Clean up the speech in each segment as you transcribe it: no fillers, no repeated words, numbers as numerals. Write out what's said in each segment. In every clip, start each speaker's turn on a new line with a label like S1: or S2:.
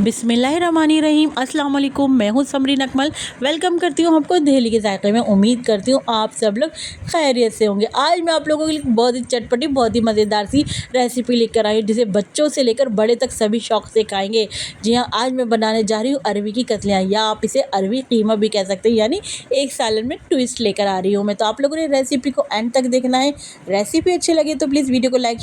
S1: बिस्मिल्लाहिर्रहमानिर्रहीम। अस्सलाम वालेकुम। मैं हूँ समरीन अकमल। वेलकम करती हूँ आपको दिल्ली के जायके में। उम्मीद करती हूँ आप सब लोग खैरियत से होंगे। आज मैं आप लोगों के लिए बहुत ही चटपटी, बहुत ही मज़ेदार सी रेसिपी लेकर आई हूँ जिसे बच्चों से लेकर बड़े तक सभी शौक़ से खाएँगे। जी हाँ, आज मैं बनाने जा रही हूँ अरवी की कतलियाँ, या आप इसे अरवी कीमा भी कह सकते हैं, यानी एक सालन में ट्विस्ट लेकर आ रही हूँ मैं। तो आप लोगों ने रेसिपी को एंड तक देखना है। रेसिपी अच्छी लगे तो प्लीज़ वीडियो को लाइक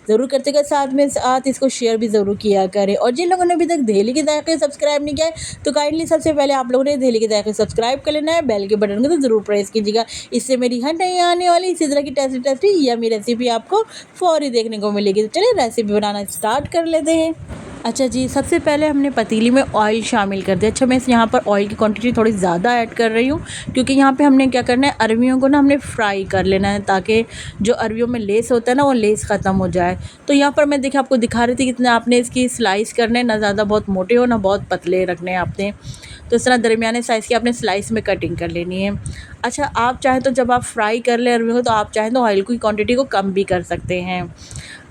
S1: ज़रूर करते गए, साथ इसको शेयर भी ज़रूर किया करें। और जिन लोगों ने अभी तक दिल्ली के जायके सब्सक्राइब नहीं किया है तो काइंडली सबसे पहले आप लोगों ने दिल्ली के जायके सब्सक्राइब कर लेना है। बेल के बटन को तो ज़रूर प्रेस कीजिएगा, इससे मेरी हर नई आने वाली इसी तरह की टेस्टी यम्मी रेसिपी आपको फौरी देखने को मिलेगी। तो चलिए रेसिपी बनाना स्टार्ट कर लेते हैं। अच्छा जी, सबसे पहले हमने पतीली में ऑयल शामिल कर दिया। अच्छा, मैं यहाँ पर ऑयल की क्वांटिटी थोड़ी ज़्यादा ऐड कर रही हूँ क्योंकि यहाँ पे हमने क्या करना है, अरवियों को ना हमने फ्राई कर लेना है ताकि जो अरवियों में लेस होता है ना वो लेस ख़त्म हो जाए। तो यहाँ पर मैं देखिए आपको दिखा रही थी कितना आपने इसकी स्लाइस करने, ना ज़्यादा बहुत मोटे हो ना बहुत पतले रखने हैं आपने। तो इस तरह दरमियाने साइज़ की आपने स्लाइस में कटिंग कर लेनी है। अच्छा, आप चाहें तो जब आप फ्राई कर लें अरवियों को तो आप चाहें तो ऑयल की क्वांटिटी को कम भी कर सकते हैं।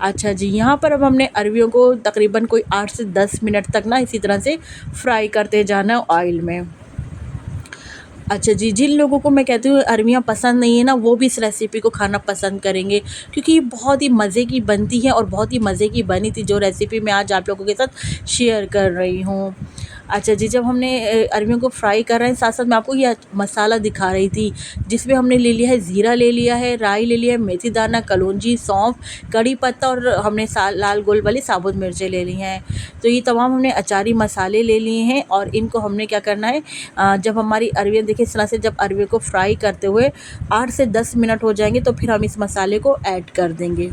S1: अच्छा जी, यहाँ पर अब हमने अरवियों को तकरीबन कोई 8 से 10 मिनट तक ना इसी तरह से फ्राई करते जाना है ऑयल में। अच्छा जी, जिन लोगों को मैं कहती हूँ अरवियाँ पसंद नहीं है ना, वो भी इस रेसिपी को खाना पसंद करेंगे क्योंकि ये बहुत ही मज़े की बनती है और बहुत ही मज़े की बनी थी जो रेसिपी मैं आज आप लोगों के साथ शेयर कर रही हूँ। अच्छा जी, जब हमने अरवियों को फ्राई कर रहे हैं साथ साथ मैं आपको ये मसाला दिखा रही थी जिसमें हमने ले लिया है ज़ीरा, ले लिया है राई, ले लिया है मेथी दाना, कलौंजी, सौंफ, कड़ी पत्ता और हमने लाल गोल वाली साबुत मिर्चें ले ली हैं। तो ये तमाम हमने अचारी मसाले ले लिए हैं और इनको हमने क्या करना है, जब हमारी अरवियाँ देखिए इस तरह से जब अरवियों को फ्राई करते हुए 8 से 10 मिनट हो जाएंगे तो फिर हम इस मसाले को ऐड कर देंगे।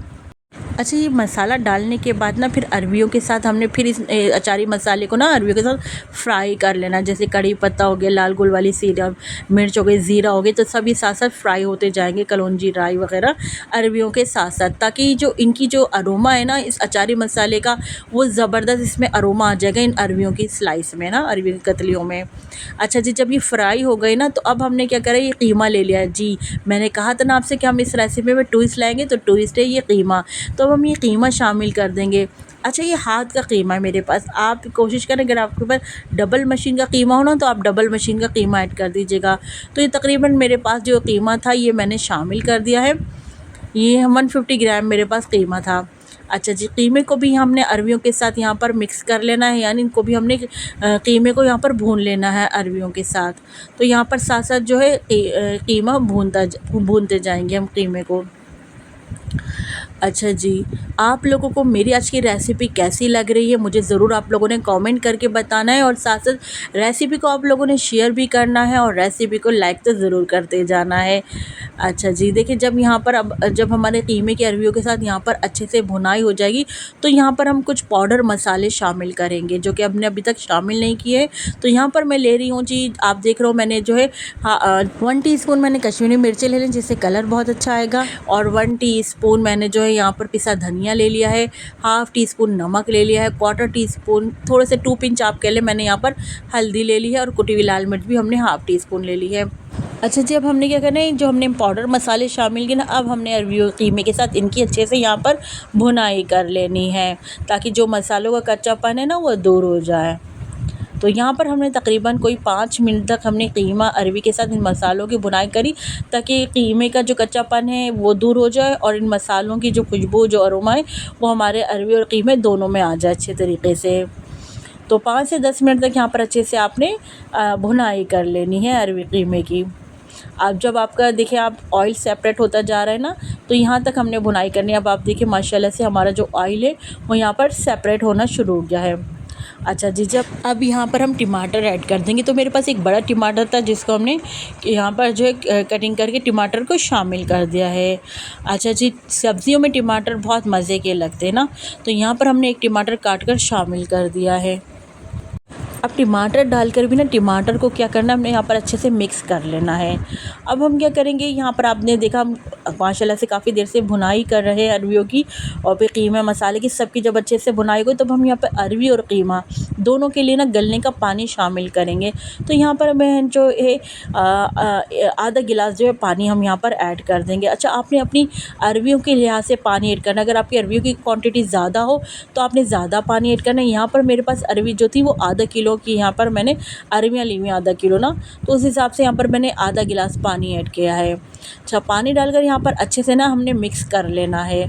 S1: अच्छा, ये मसाला डालने के बाद ना फिर अरवियों के साथ हमने फिर इस अचारी मसाले को ना अरवियों के साथ फ्राई कर लेना। जैसे कड़ी पत्ता हो गया, लाल गोल वाली सीरा मिर्च हो गई, ज़ीरा हो गया, तो सभी साथ साथ फ्राई होते जाएंगे, कलौंजी, राई वगैरह अरवियों के साथ साथ, ताकि जो इनकी जो अरोमा है ना इस अचारी मसाले का वो ज़बरदस्त इसमें अरोमा आ जाएगा इन अरवियों की स्लाइस में ना, अरवियों की कतलियों में। अच्छा जी, जब ये फ्राई हो गई ना तो अब हमने क्या करा, ये कीमा ले लिया है। जी, मैंने कहा था ना आपसे कि हम इस रेसिपी में ट्विस्ट लाएंगे, तो ट्विस्ट है ये कीमा। तो अब हम ये कीमा शामिल कर देंगे। अच्छा, ये हाथ का कीमा है मेरे पास। आप कोशिश करें अगर आपके पास डबल मशीन का कीमा हो ना तो आप डबल मशीन का कीमा ऐड कर दीजिएगा। तो ये तकरीबन मेरे पास जो कीमा था ये मैंने शामिल कर दिया है। ये 150 ग्राम मेरे पास कीमा था। अच्छा जी, कीमे को भी हमने अरवियों के साथ यहाँ पर मिक्स कर लेना है, यानी इनको भी हमने कीमे को यहाँ पर भून लेना है अरवियों के साथ। तो यहाँ पर साथ साथ जो है कीमा भूनते जाएंगे हम कीमे को। अच्छा जी, आप लोगों को मेरी आज की रेसिपी कैसी लग रही है मुझे ज़रूर आप लोगों ने कमेंट करके बताना है और साथ साथ रेसिपी को आप लोगों ने शेयर भी करना है और रेसिपी को लाइक तो ज़रूर करते जाना है। अच्छा जी, देखिए जब यहाँ पर अब जब हमारे कीमे की अरवियों के साथ यहाँ पर अच्छे से भुनाई हो जाएगी तो यहाँ पर हम कुछ पाउडर मसाले शामिल करेंगे जो कि हमने अभी तक शामिल नहीं किए। तो यहाँ पर मैं ले रही हूँ जी, आप देख रहे हो मैंने जो है 1 टीस्पून मैंने कश्मीरी मिर्चें ले लें जिससे कलर बहुत अच्छा आएगा, और 1 टीस्पून मैंने जो है यहाँ पर पिसा धनिया ले लिया है, हाफ़ टी स्पून नमक ले लिया है, 1/4 टीस्पून थोड़े से 2 पिंच आप कह लें मैंने यहाँ पर हल्दी ले ली है, और कुटी हुई लाल मिर्च भी हमने हाफ़ टी स्पून ले ली है। अच्छा जी, अब हमने क्या करना है, जो हमने पाउडर मसाले शामिल किए ना अब हमने अरवियों कीमे के साथ इनकी अच्छे से यहाँ पर भुनाई कर लेनी है ताकि जो मसालों का कच्चापन है ना वो दूर हो जाए। तो यहाँ पर हमने तकरीबन कोई 5 मिनट तक हमने कीमा अरवी के साथ इन मसालों की भुनाई करी ताकि कीमे का जो कच्चापन है वो दूर हो जाए और इन मसालों की जो खुशबू, जो अरोमा है वो हमारे अरवी और कीमे दोनों में आ जाए अच्छे तरीके से। तो 5 से 10 मिनट तक यहाँ पर अच्छे से आपने भुनाई कर लेनी है अरवी कीमे की। अब जब आपका देखिए आप ऑयल सेपरेट होता जा रहा है ना तो यहाँ तक हमने भुनाई करनी है। अब आप देखिए माशाल्लाह से हमारा जो ऑयल है वो यहाँ पर सेपरेट होना शुरू हो गया है। अच्छा जी, जब अब यहाँ पर हम टमाटर ऐड कर देंगे, तो मेरे पास एक बड़ा टमाटर था जिसको हमने यहाँ पर जो है कटिंग करके टमाटर को शामिल कर दिया है। अच्छा जी, सब्जियों में टमाटर बहुत मज़े के लगते हैं ना, तो यहाँ पर हमने एक टमाटर काट कर शामिल कर दिया है। अब टमाटर डालकर भी ना टमाटर को क्या करना है, हमने यहाँ पर अच्छे से मिक्स कर लेना है। अब हम क्या करेंगे, यहाँ पर आपने देखा हम माशाल्लाह से काफ़ी देर से भुनाई कर रहे हैं अरवियों की और फिर कीमा मसाले की, सबकी जब अच्छे से भुनाई हो तब हम यहाँ पर अरवी और कीमा दोनों के लिए ना गलने का पानी शामिल करेंगे। तो यहाँ पर मैं जो है आधा गिलास जो है पानी हम यहाँ पर ऐड कर देंगे। अच्छा, आपने अपनी अरवियों के लिहाज से पानी ऐड करना। अगर आपकी अरवियों की क्वांटिटी ज़्यादा हो तो आपने ज़्यादा पानी ऐड करना है। यहाँ पर मेरे पास अरवी जो थी वो आधा किलो की यहाँ पर मैंने अरवियाँ ली हुई आधा किलो ना, तो उस हिसाब से यहाँ पर मैंने आधा गिलास पानी ऐड किया है। अच्छा, पानी डालकर यहाँ पर अच्छे से ना हमने मिक्स कर लेना है।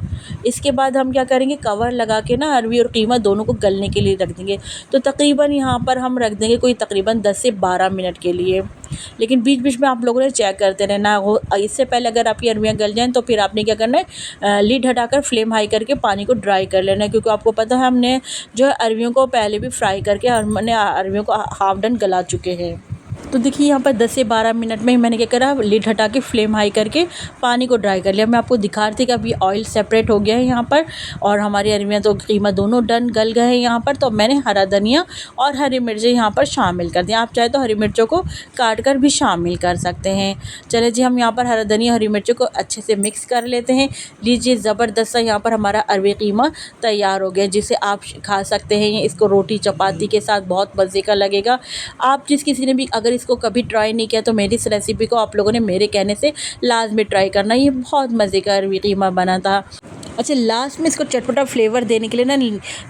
S1: इसके बाद हम क्या करेंगे, कवर लगा के ना अरवी और कीमा दोनों को गलने के लिए रख देंगे। तो तकरीबन यहाँ पर हम रख देंगे कोई तकरीबन 10 से 12 मिनट के लिए। लेकिन बीच बीच में आप लोगों ने चेक करते रहना हो। इससे पहले अगर आपकी अरवियाँ गल जाएँ तो फिर आपने क्या करना है, लिड हटाकर फ्लेम हाई करके पानी को ड्राई कर लेना है, क्योंकि आपको पता है हमने जो है अरवियों को पहले भी फ्राई करके हमने अरवियों को हाफ डन गला चुके हैं। तो देखिए यहाँ पर 10 से 12 मिनट में ही मैंने क्या करा, लिड हटा के फ्लेम हाई करके पानी को ड्राई कर लिया। मैं आपको दिखा रही थी कि अभी ऑयल सेपरेट हो गया है यहाँ पर और हमारी अरवियाँ तो कीमा दोनों डन गल गए हैं यहाँ पर। तो मैंने हरा धनिया और हरी मिर्चें यहाँ पर शामिल कर दिया। आप चाहे तो हरी मिर्चों को काट कर भी शामिल कर सकते हैं। चले जी, हम यहाँ पर हरा धनिया हरी मिर्चों को अच्छे से मिक्स कर लेते हैं। लीजिए, ज़बरदस्त सा यहाँ पर हमारा अरवी कीमा तैयार हो गया, जिसे आप खा सकते हैं। इसको रोटी चपाती के साथ बहुत मज़े का लगेगा। आप जिस किसी ने भी अगर इसको कभी ट्राई नहीं किया तो मेरी इस रेसिपी को आप लोगों ने मेरे कहने से लाजमी ट्राई करना। ये बहुत मज़े का अरवी कीमा बना था। अच्छा, लास्ट में इसको चटपटा फ्लेवर देने के लिए ना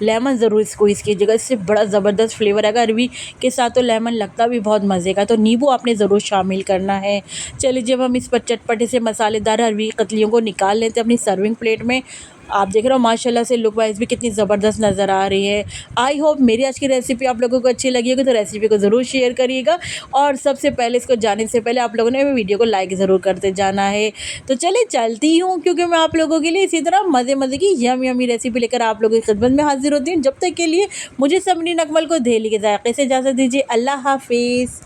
S1: लेमन ज़रूर स्क्वीज़ कीजिएगा, इससे बड़ा ज़बरदस्त फ्लेवर आएगा। अरवी के साथ तो लेमन लगता भी बहुत मज़े का, तो नींबू आपने ज़रूर शामिल करना है। चलिए, जब हम इस पर चटपटे से मसालेदार अरवी कतलियों को निकाल लेते हैं अपनी सर्विंग प्लेट में, आप देख रहे हो माशाल्लाह से लुक वाइज भी कितनी ज़बरदस्त नज़र आ रही है। आई होप मेरी आज की रेसिपी आप लोगों को अच्छी लगी होगी, तो रेसिपी को ज़रूर शेयर करिएगा और सबसे पहले इसको जाने से पहले आप लोगों ने वीडियो को लाइक ज़रूर करते जाना है। तो चलिए चलती हूँ, क्योंकि मैं आप लोगों के लिए इसी तरह मज़े मज़े की यमी रेसिपी लेकर आप लोगों की खिदमत में हाजिर होती हूँ। जब तक के लिए मुझे समरीन अकमल को दहली के जायके से इजाज़त दीजिए। अल्लाह हाफिज़।